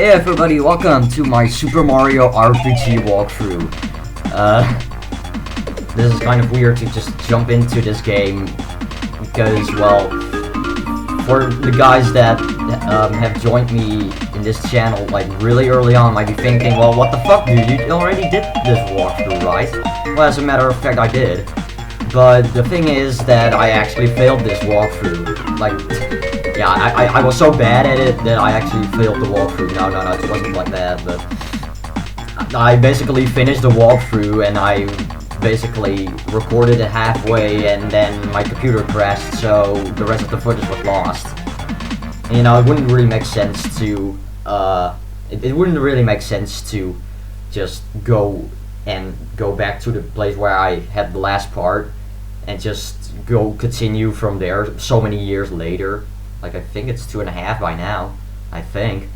Hey everybody, welcome to my Super Mario RPG walkthrough. This is kind of weird to just jump into this game because, well, for the guys that have joined me in this channel like really early on might be thinking, well, what the fuck, dude, you already did this walkthrough, right? Well, as a matter of fact, I did. But the thing is that I actually failed this walkthrough. Like, yeah, I was so bad at it that I actually failed the walkthrough. No, it wasn't like that, but I basically finished the walkthrough and I basically recorded it halfway and then my computer crashed, so the rest of the footage was lost. And, you know, it wouldn't really make sense to, it wouldn't really make sense to just go back to the place where I had the last part and just continue from there so many years later. Like, I think it's 2.5 by now, I think.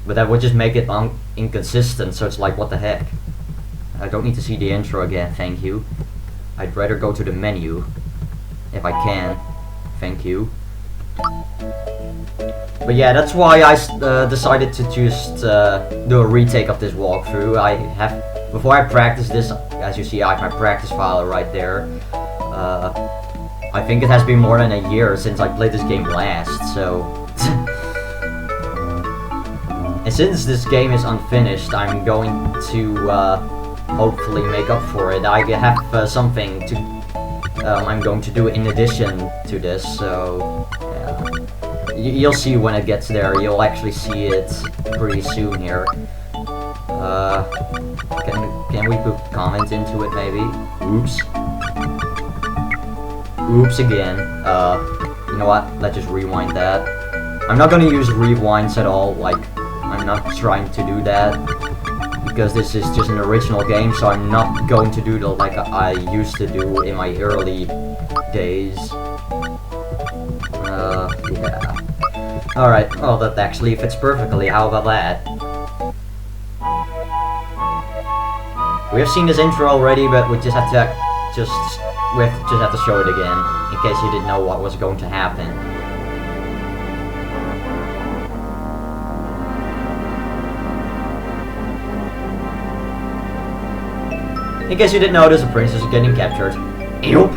But that would just make it inconsistent, so it's like, what the heck? I don't need to see the intro again, thank you. I'd rather go to the menu, if I can. Thank you. But yeah, that's why I decided to just do a retake of this walkthrough. Before I practice this, as you see, I have my practice file right there. I think it has been more than a year since I played this game last, so... And since this game is unfinished, I'm going to hopefully make up for it. I have something to... I'm going to do in addition to this, so... Yeah. You'll see when it gets there. You'll actually see it pretty soon here. Can we put comments into it, maybe? Oops. Oops again. You know what? Let's just rewind that. I'm not gonna use rewinds at all, like, I'm not trying to do that. Because this is just an original game, so I'm not going to do the like I used to do in my early days. Yeah. Alright, well that actually fits perfectly, how about that? We have seen this intro already, but we just have to have to show it again, in case you didn't know what was going to happen. In case you didn't notice, the princess is getting captured. Yup.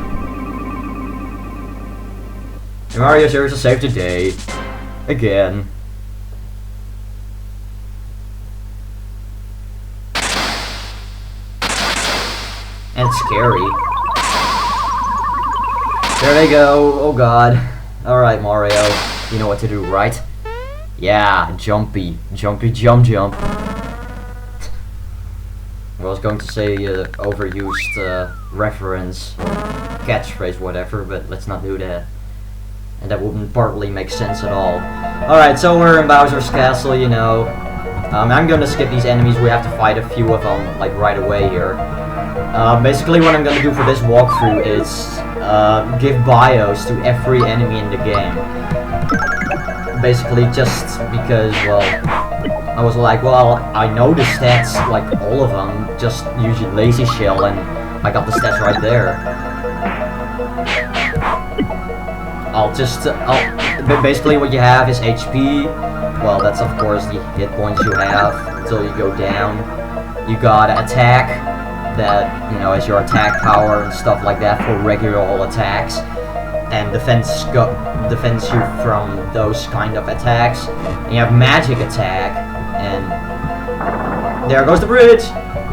The Mario series is saved today. Again. And it's scary. There they go. Oh god. Alright, Mario. You know what to do, right? Yeah, jumpy. Jumpy, jump. I was going to say overused reference, catchphrase, whatever, but let's not do that. And that wouldn't partly make sense at all. Alright, so we're in Bowser's Castle, you know. I'm gonna skip these enemies. We have to fight a few of them, like, right away here. Basically what I'm gonna do for this walkthrough is give bios to every enemy in the game. Basically just because, well, I was like, well, I know the stats, like all of them, just use Lazy Shell and I got the stats right there. Basically what you have is HP, well that's of course the hit points you have until you go down. You got attack, that, you know, as your attack power and stuff like that for regular attacks, and defense you from those kind of attacks. And you have magic attack, and there goes the bridge.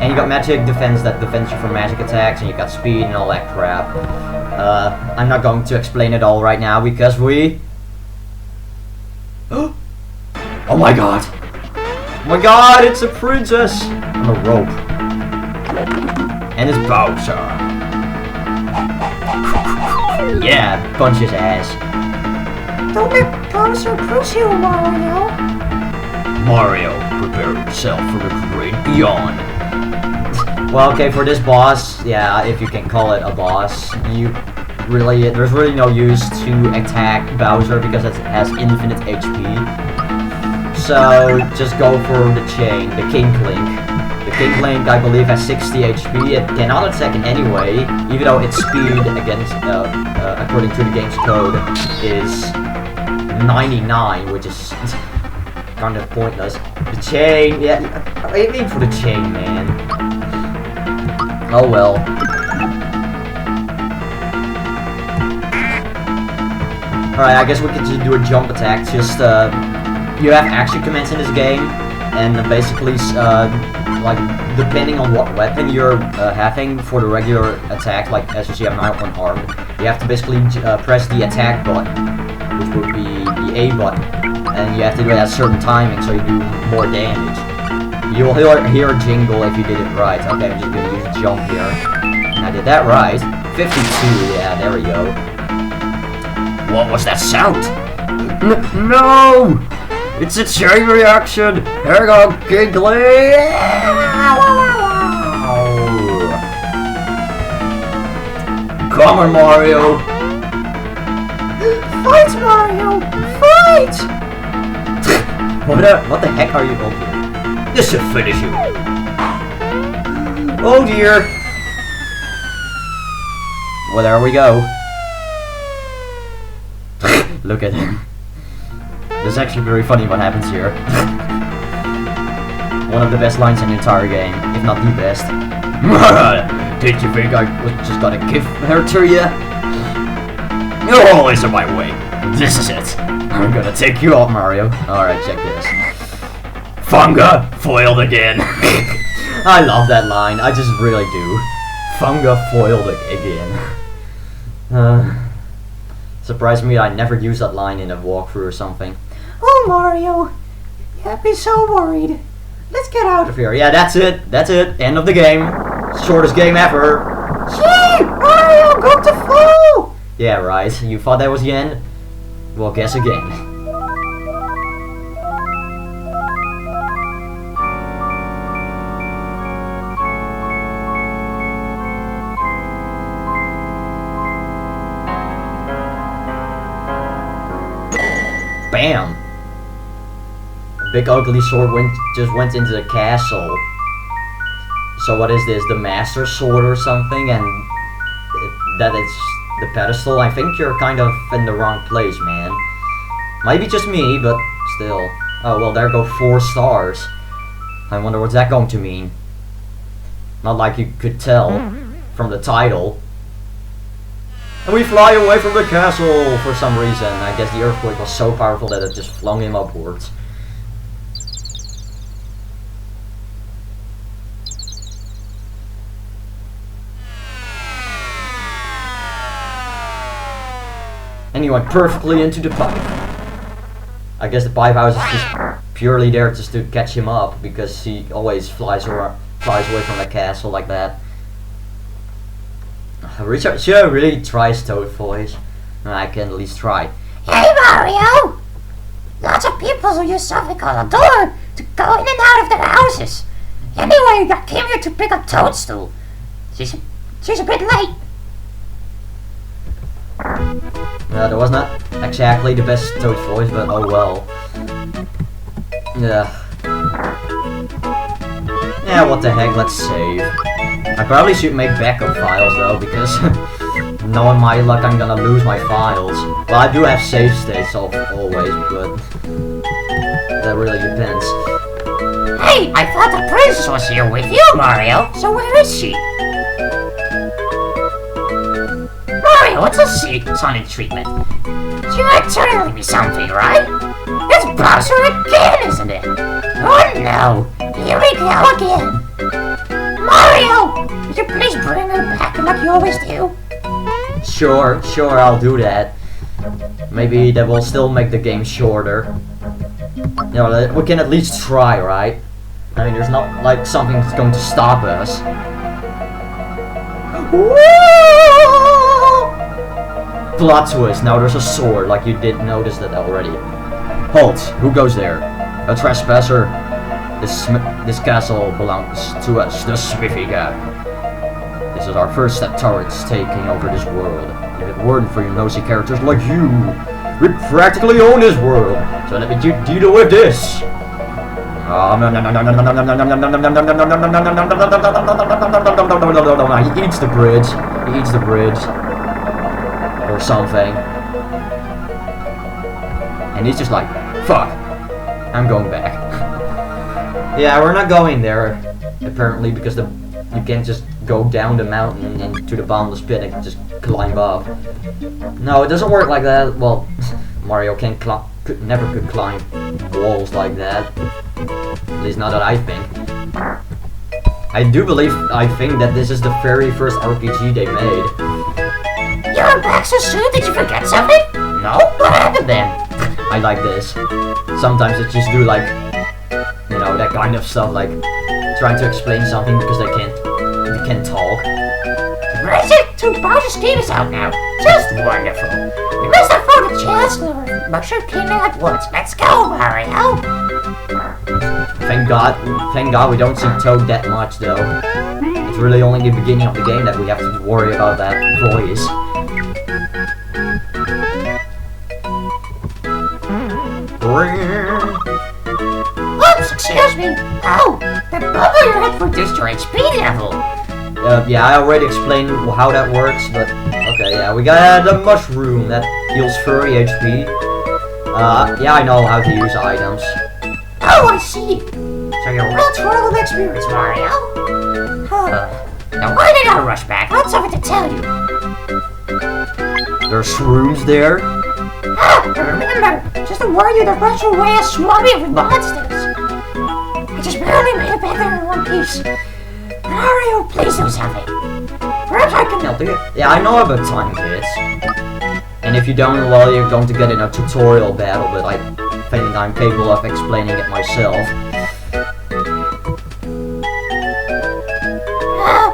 And you got magic defense that defends you from magic attacks, and you got speed and all that crap. I'm not going to explain it all right now because we... Oh my god! Oh my god, it's a princess! On a rope. And it's Bowser. Yeah, punch his ass. Don't let Bowser push you, Mario. Mario, prepare yourself for the great beyond. Well, okay, for this boss, yeah, if you can call it a boss, there's really no use to attack Bowser because it has infinite HP. So just go for the chain, the King Link. The King Link, I believe, has 60 HP. It cannot attack in any way, even though its speed, against, according to the game's code, is 99, which is kind of pointless. The chain, yeah, aim for the chain, man. Oh well. Alright, I guess we could just do a jump attack. Just, you have action commands in this game, and basically, like, depending on what weapon you're having for the regular attack, like as you see, I'm not unarmed, you have to basically press the attack button, which would be the A button, and you have to do it at a certain timing so you do more damage. You'll hear a jingle if you did it right. Okay, I'm just gonna use jump here. And I did that right. 52, yeah, there we go. What was that sound? No! It's a chain reaction! Here we go, Giggly! Come on, Mario! Fight, Mario! Fight! What the heck are you doing? This should finish you. Oh dear! Well, there we go. Look at him. It's actually very funny what happens here. One of the best lines in the entire game, if not the best. Did you think I was just gonna give her to you? You're always in my way. This is it. I'm gonna take you out, Mario. Alright, check this. Funga foiled again. I love that line. I just really do. Funga foiled again. Surprised me I never used that line in a walkthrough or something. Oh, Mario. I'd be so worried. Let's get out of here. Yeah, that's it. That's it. End of the game. Shortest game ever. Gee, Mario, go to fall. Yeah, right. You thought that was the end? Well, guess again. Bam! Big ugly sword just went into the castle. So what is this? The master sword or something? And that is the pedestal? I think you're kind of in the wrong place, man. Might be just me, but still. Oh, well, there go 4 stars. I wonder what's that going to mean. Not like you could tell from the title. And we fly away from the castle for some reason. I guess the earthquake was so powerful that it just flung him upwards. And he went perfectly into the pipe. I guess the pipe house is just purely there just to catch him up, because he always flies away from the castle like that. Richard sure really tries Toad voice. I can at least try. Hey, Mario! Lots of people use something called a door to go in and out of their houses. Anyway, I came here to pick up Toadstool. She's a bit late. That was not exactly the best Toad voice, but oh well. Yeah. Yeah, what the heck, let's save. I probably should make backup files though, because knowing my luck I'm gonna lose my files. Well, I do have save states always, but that really depends. Hey, I thought the princess was here with you, Mario. So where is she? Mario, what's a sonic treatment? You're telling me something, right? It's Bowser again, isn't it? Oh no, here we go again. Mario, would you please bring her back like you always do? Sure, I'll do that. Maybe that will still make the game shorter. You know, we can at least try, right? I mean, there's not like something that's going to stop us. Plot twist, now there's a sword, like you did notice that already. Halt, who goes there? A trespasser. This castle belongs to us, the Smithy guy. This is our first step towards taking over this world. If it weren't for you nosy characters like you, we practically own this world. So let me deal with this. He eats the bridge. He eats the bridge. Or something. And he's just like, fuck. I'm going back. Yeah, we're not going there, apparently, because you can't just go down the mountain and to the bottomless pit and just climb up. No, it doesn't work like that. Well, Mario never could climb walls like that. At least not that I think. I think that this is the very first RPG they made. You're back so soon? Did you forget something? No? What happened then? I like this. Sometimes it just do like, you know, that kind of stuff, like trying to explain something because they can't talk. Resident 2 Bowser's game is out now. Just wonderful. We must have found the Chancellor Mushroom Kingdom at once. Let's go, Mario. Thank God we don't see Toad that much though. It's really only the beginning of the game that we have to worry about that voice. Oops, excuse me. Oh, the bubble you had reduced your HP level. Yeah, I already explained how that works, but okay, yeah, we got the mushroom that heals furry HP. Yeah, I know how to use items. Oh, I see. So you're real total of experience, Mario. Now why did I rush back? I have something to tell you. There's shrooms there. Ah, remember, just to warn you, the retro way is swarming with monsters. I just barely made it back there in one piece. Mario, please do something. Perhaps I can help you. Yeah, I know about Time Kids. And if you don't, well, you're going to get in a tutorial battle, but I think I'm capable of explaining it myself.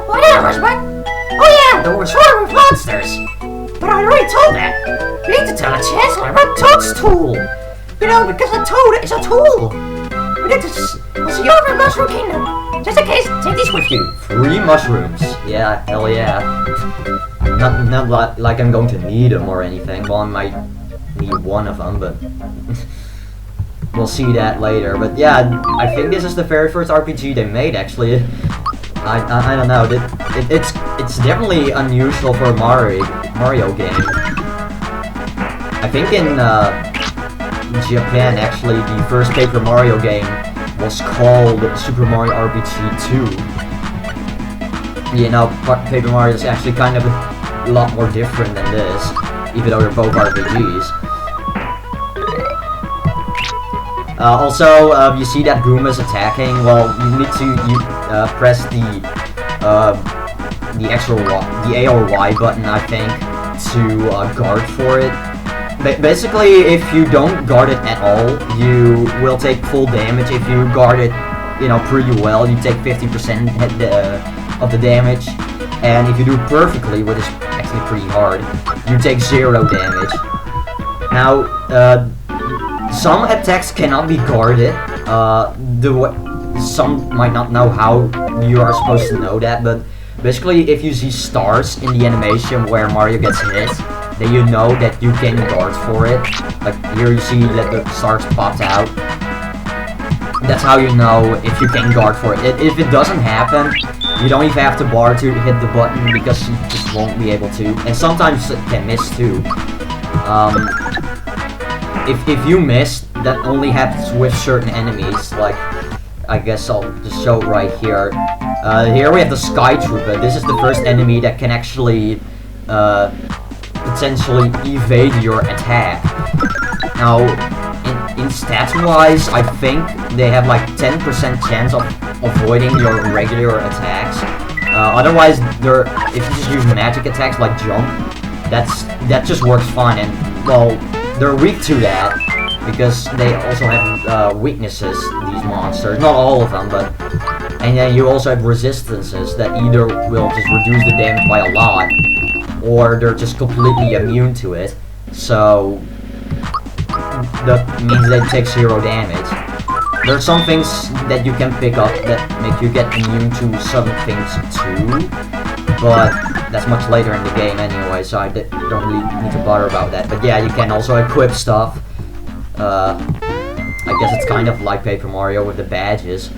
Whatever, but... Oh yeah, there was swarming with monsters. But I already told that. We need to tell the Chancellor about Toad's tool. You know, because a toad is a tool. We need to see over in Mushroom Kingdom. Just in case, take these with you. 3 mushrooms. Yeah, hell yeah. Not like I'm going to need them or anything. Well, I might need one of them, but we'll see that later. But yeah, I think this is the very first RPG they made, actually. I don't know. It's definitely unusual for a Mario game. I think in Japan, actually, the first Paper Mario game was called Super Mario RPG 2. You know, Paper Mario is actually kind of a lot more different than this, even though they're both RPGs. Also, you see that Goombas attacking. Well, you need to press the actual the A or Y button, I think, to guard for it. Basically, if you don't guard it at all, you will take full damage. If you guard it, you know, pretty well, you take 50% of the damage. And if you do perfectly, which is actually pretty hard, you take 0 damage. Now, some attacks cannot be guarded. Some might not know how you are supposed to know that, but basically, if you see stars in the animation where Mario gets hit, then you know that you can guard for it. Like here you see that the stars popped out. That's how you know if you can guard for it. If it doesn't happen, you don't even have to bar to hit the button because you just won't be able to. And sometimes it can miss too. If you miss, that only happens with certain enemies. Like, I guess I'll just show it right here. Here we have the Sky Trooper. This is the first enemy that can actually potentially evade your attack. Now, in stats-wise, I think they have like 10% chance of avoiding your regular attacks. Otherwise, if you just use magic attacks like jump, that just works fine. And well, they're weak to that because they also have weaknesses. These monsters, not all of them, but and then you also have resistances that either will just reduce the damage by a lot, or they're just completely immune to it. So that means they take 0 damage. There are some things that you can pick up that make you get immune to some things too, but that's much later in the game anyway, so I don't really need to bother about that. But yeah, you can also equip stuff. I guess it's kind of like Paper Mario with the badges.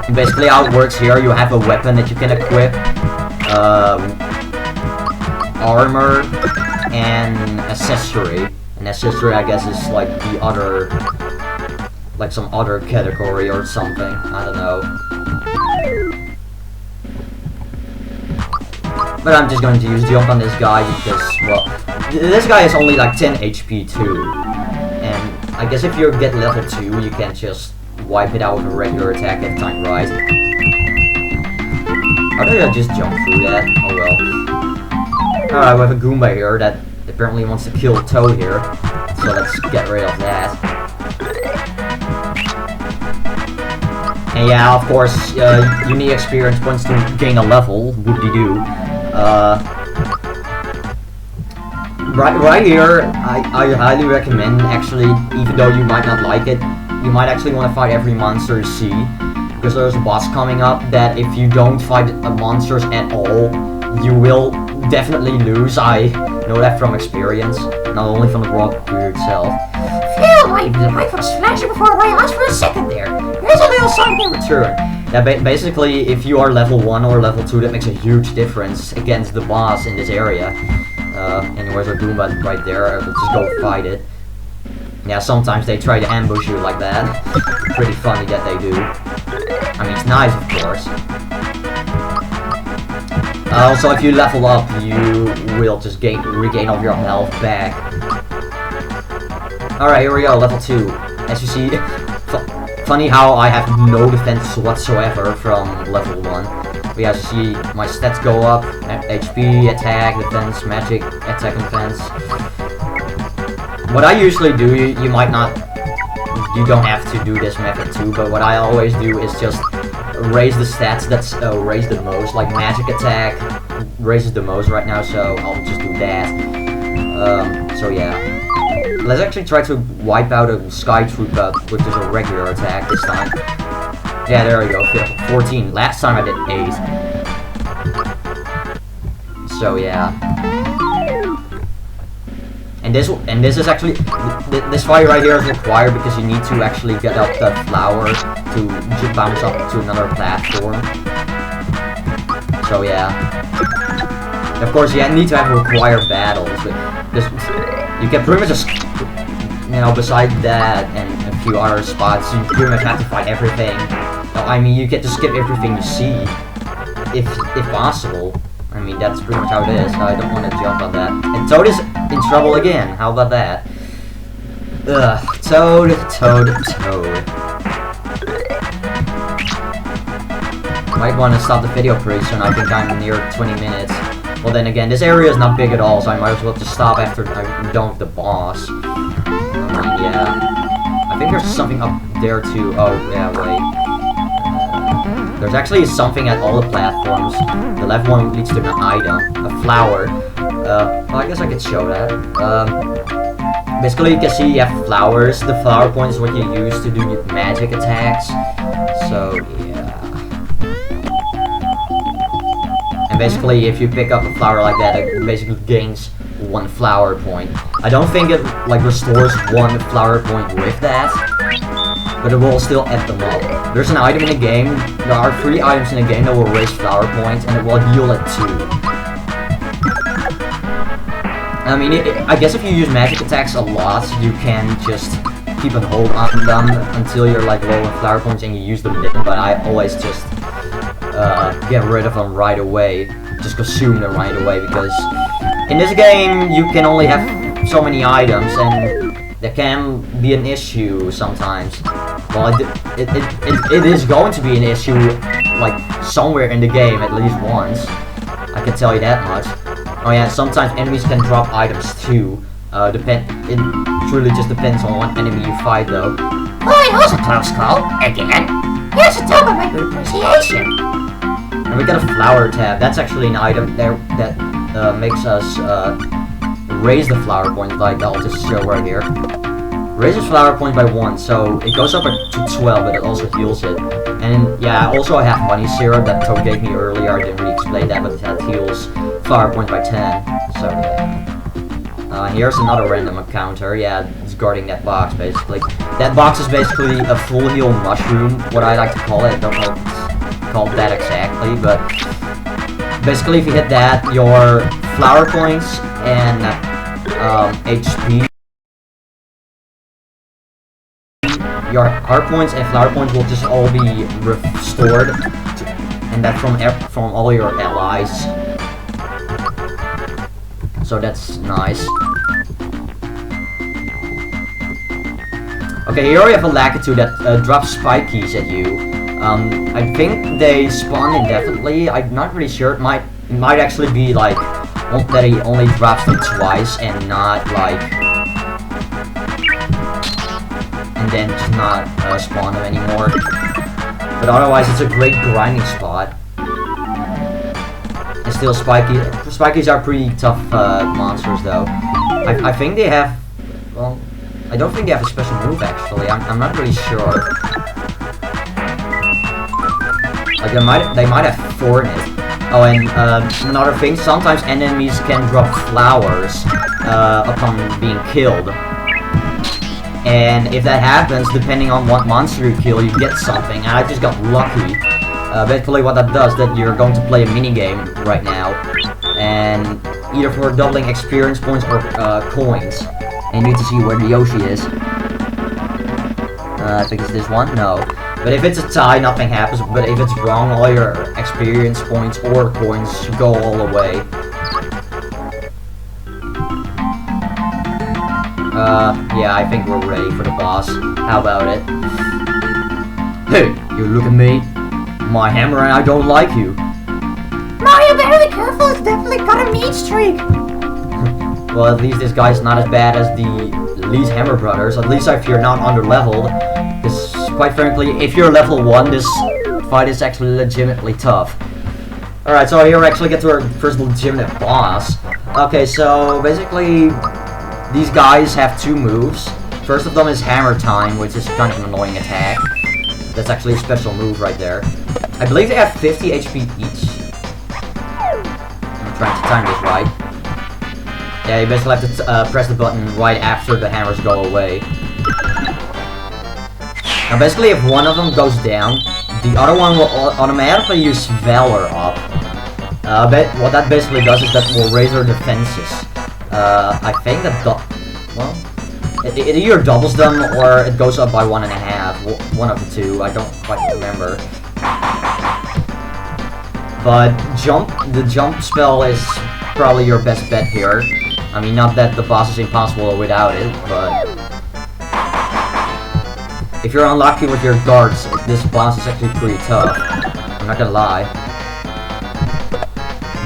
And basically how it works here, you have a weapon that you can equip, armor, and accessory. An accessory, I guess, is like the other like some other category or something. I don't know. But I'm just going to use jump on this guy because, well, this guy is only like 10 HP too. And I guess if you get level 2, you can just wipe it out with a regular attack every time, right? How did I just jump through that? Oh well. Alright, we have a Goomba here that apparently wants to kill Toad here. So let's get rid of that. And yeah, of course, you need experience points to gain a level. Whoop-de-doo. Right here, I highly recommend, actually, even though you might not like it, you might actually want to fight every monster you see, because there's a boss coming up that if you don't fight monsters at all, you will definitely lose. I know that from experience, not only from the Rock Crew itself. Phew, my life was flashing before my eyes for a second there. Here's a little sign in return. Yeah, basically, if you are level 1 or level 2, that makes a huge difference against the boss in this area. And where's our Goomba right there? Let's just go fight it. Yeah, sometimes they try to ambush you like that. Pretty funny that they do. I mean, it's nice, of course. Also, if you level up, you will just regain all of your health back. Alright, here we go, level 2. As you see, funny how I have no defense whatsoever from level 1. But yeah, as you see, my stats go up. HP, attack, defense, magic, attack, and defense. What I usually do, you might not, you don't have to do this method too, but what I always do is just raise the stats that's raise the most, like magic attack raises the most right now, so I'll just do that. So yeah. Let's actually try to wipe out a Sky Trooper with just a regular attack this time. Yeah, there we go, 14. Last time I did 8. So yeah. And this is actually, this fight right here is required because you need to actually get up the flower to bounce up to another platform. So yeah. Of course, you need to have required battles, but you can pretty much just, you know, beside that and a few other spots, you pretty much have to fight everything. I mean, you get to skip everything you see, if possible. I mean, that's pretty much how it is. I don't want to jump on that. And Toad is in trouble again. How about that? Ugh. Toad. Might want to stop the video pretty soon. I think I'm near 20 minutes. Well, then again, this area is not big at all, so I might as well just stop after I'm done with the boss. I mean, yeah. I think there's something up there too. Oh, yeah, wait. There's actually something at all the platforms. The left one leads to an item, a flower. Well, I guess I could show that. Basically, you can see you have flowers. The flower point is what you use to do your magic attacks. So, yeah. And basically, if you pick up a flower like that, it basically gains 1 flower point. I don't think it, like, restores 1 flower point with that, but it will still add them up. There's an item in the game, there are 3 items in the game that will raise flower points, and it will heal at 2. I mean, I guess if you use magic attacks a lot, you can just keep a hold on them until you're like low on flower points and you use them then, but I always just get rid of them right away. Just consume them right away, because in this game, you can only have so many items, and that can be an issue sometimes. Well, it is going to be an issue, like, somewhere in the game, at least once. I can tell you that much. Oh yeah, sometimes enemies can drop items too. It truly just depends on what enemy you fight, though. Boy, that was a close call. Again. Here's a token of my appreciation. And we got a flower tab. That's actually an item there that makes us raise the flower point, like I'll just show right here. Raises flower point by 1, so it goes up to 12, but it also heals it. And yeah, also I have money syrup that Toad gave me earlier. I didn't really explain that, but that heals flower point by 10. So yeah. Here's another random encounter. Yeah, it's guarding that box basically. That box is basically a full heal mushroom, what I like to call it. I don't know if it's called that exactly, but basically if you hit that, your flower points and HP your heart points and flower points will just all be restored, and that from all your allies. So that's nice. Okay, here we have a Lakitu that drops spike keys at you. I think they spawn indefinitely. I'm not really sure. It might actually be like that he only drops them twice and not like, and then just not spawn them anymore. But otherwise, it's a great grinding spot. And still, spikies are pretty tough monsters, though. I think they have, well, I don't think they have a special move actually. I'm not really sure. Like they might have Thorned. Oh, and another thing, sometimes enemies can drop flowers upon being killed. And if that happens, depending on what monster you kill, you get something. And I just got lucky. Basically what that does, that you're going to play a minigame right now. And either for doubling experience points or coins. And you need to see where the Yoshi is. I think it's this one? No. But if it's a tie, nothing happens. But if it's wrong, all your experience points or coins go all away. Yeah, I think we're ready for the boss. How about it? Hey, you look at me. My hammer and I don't like you. Mario, better be careful. It's definitely got a meat streak. Well, at least this guy's not as bad as the Lee's Hammer Brothers. At least if you're not under-leveled. Because, quite frankly, if you're level 1, this fight is actually legitimately tough. Alright, so here we actually get to our first legitimate boss. Okay, so basically, these guys have two moves. First of them is Hammer Time, which is kind of an annoying attack. That's actually a special move right there. I believe they have 50 HP each. I'm trying to time this right. Yeah, you basically have to press the button right after the hammers go away. Now basically if one of them goes down, the other one will automatically use Valor up. What that basically does is that will raise their defenses. I think that, well, it either doubles them or it goes up by 1.5. One of the two, I don't quite remember. But the jump spell is probably your best bet here. I mean, not that the boss is impossible without it, but if you're unlucky with your guards, this boss is actually pretty tough. I'm not gonna lie.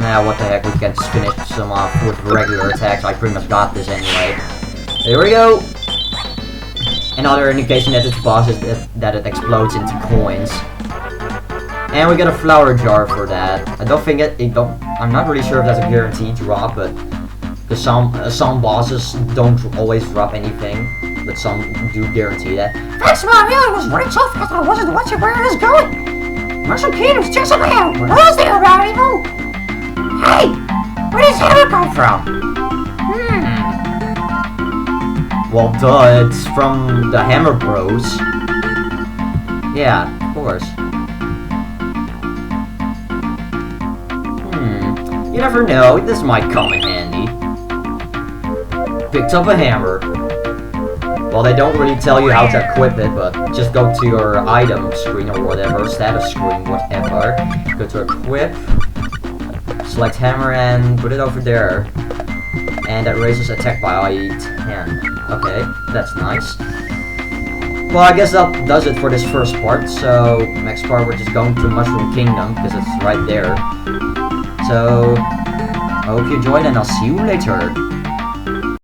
Nah, what the heck, we can just finish some off with regular attacks. I pretty much got this anyway. Here we go! Another indication that this boss is that it explodes into coins. And we get a flower jar for that. I don't think I'm not really sure if that's a guaranteed drop, but because some bosses don't always drop anything, but some do guarantee that. Thanks, Mario. It was right so fast I wasn't watching where it was going. Marshall Kid was just around. What else there, Mario? Hey, where does hammer come from? Well, duh, it's from the Hammer Bros. Yeah, of course. You never know, this might come in handy. Picked up a hammer. Well, they don't really tell you how to equip it, but just go to your item screen or whatever, status screen, whatever. Go to equip, select hammer and put it over there. And that raises attack by 10. Okay, that's nice. Well, I guess that does it for this first part, so next part we're just going to Mushroom Kingdom, because it's right there. So, I hope you enjoyed and I'll see you later.